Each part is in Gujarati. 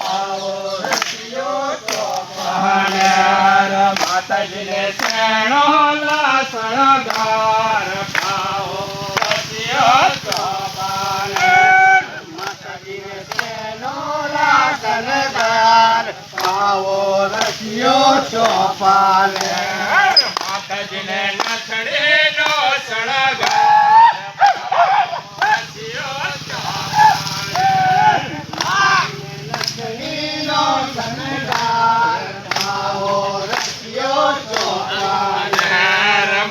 પાવો રસિયો ચોપાને માતાજીને શેણો શણગાર પાવો રસિયો ચોપાને માતાજીને શેણો શણગાર પાવો રસિયો ચોપાને માતાજીને નથડીનો શણગાર રસિયો ચોપાને નથડીનો શણગાર પાવો રસિયો ચોપાને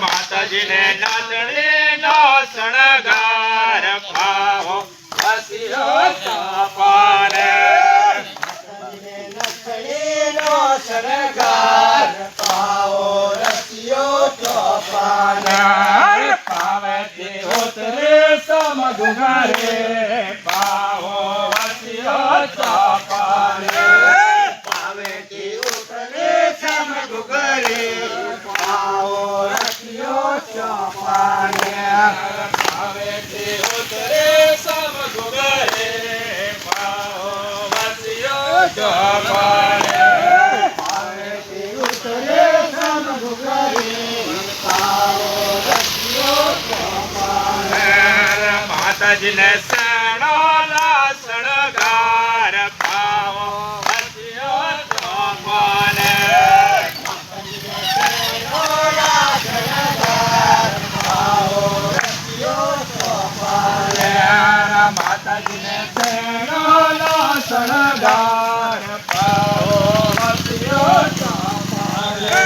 માતાજીને નથડીનો શણગાર પાવો રસિયો ચોપાને શણગાર પાવો રસિયો ચોપાને પાવેથી ઉતરે સમઘુઘરે પાવો રસિયો ચોપાને પાવેથી ઉતરે સમઘુઘરે પાવો રસિયો ચોપાને પાવેથી ઉતરે સમઘુઘરે પાવો રસિયો ચોપાને માતાજીને શેણો શણગાર પાવો રસિયો ચોપાને માતાજીને શેણો શણગાર પાવો રસિયો ચોપાને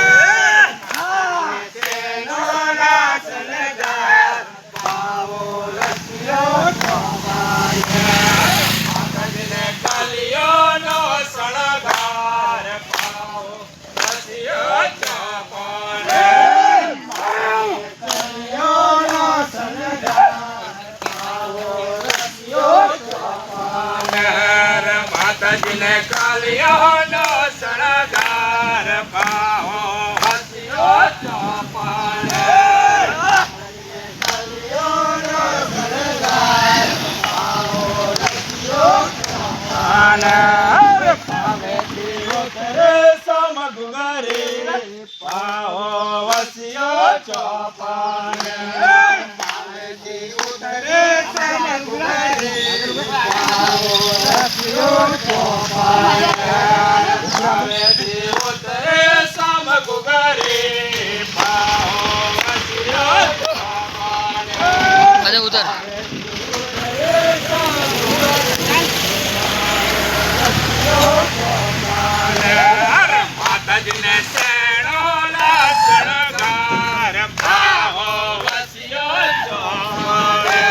માતાજીને કાલિયાનો શણગાર પાવો રસિયો ચોપાને કાલિયાનો શણગાર પાવો રસિયો ચોપાને પાવેથી ઉતરે સમઘુઘરે પાવો રસિયો ચોપાને પાવેથી ઉતરે સમઘુઘરે પાવો રસિયો ચોપાને પાવેથી ઉતરે સમઘુઘરે પાવો રસિયો ચોપાને અરે ઉધર માતાજીને શેણો શણગાર પાવો રસિયો ચોપાને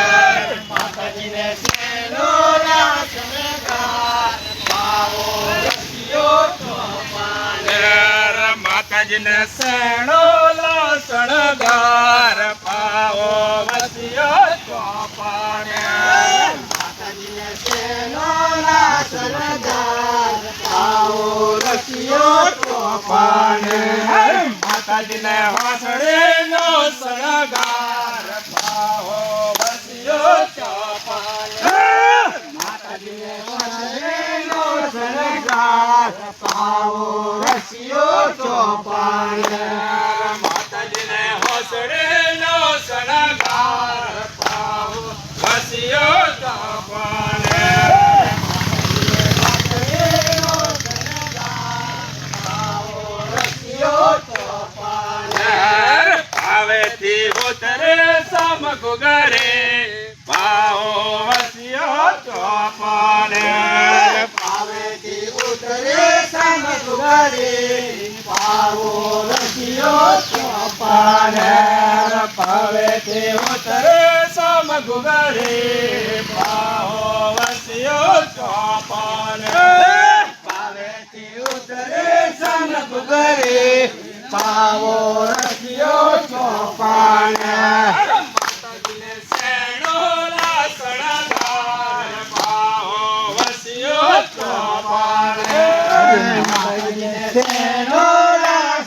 માતાજીને શેણો શણગાર પાવો રસિયો ચોપાને માતાજીને શેણો શણગાર પાવો રસિયો ચોપાને માતાજીને શેણો શણગાર પાવો રસિયો ચોપાને માતાજીને વાસળીનો શણગાર પાવો રસિયો ચોપાને માતાજીને વાસળીનો શણગાર પાવો રસિયો ચોપાને માતાજીને વાસળીનો શણગાર પાવો રસિયો ચોપાને પાવેથી ઉતરે સમઘુઘરે પાવો રસિયો ચોપાને પાવેથી ઉતરે સમઘુઘરે પાવો રસિયો ચોપાને પાવેથી ઉતરે સમઘુઘરે પાવો રસિયો ચોપાને પાવેથી ઉતરે સમઘુઘરે પાવો રસિયો ચોપાને માતાજીને શેણો શણગાર પાવો રસિયો ચોપાને માતાજીને શેણો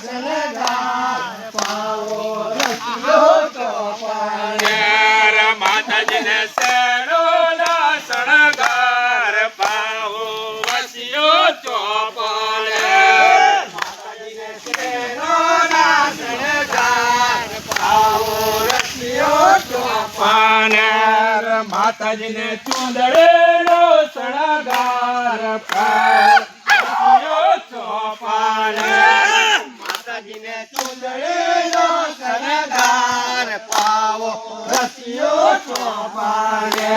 શણગાર પાવો રસિયો ચોપાને માતાજીને શેણો શણગાર પાવો રસિયો ચોપાને માતાજીને શેનો ના શણગાર પાવો રસિયો ચોપાને માતાજીને ચૂંદડીનો શણગાર પાવો ચોપાને માતાજીને ચૂંદડીનો શણગાર પાવો રસિયો ચોપાને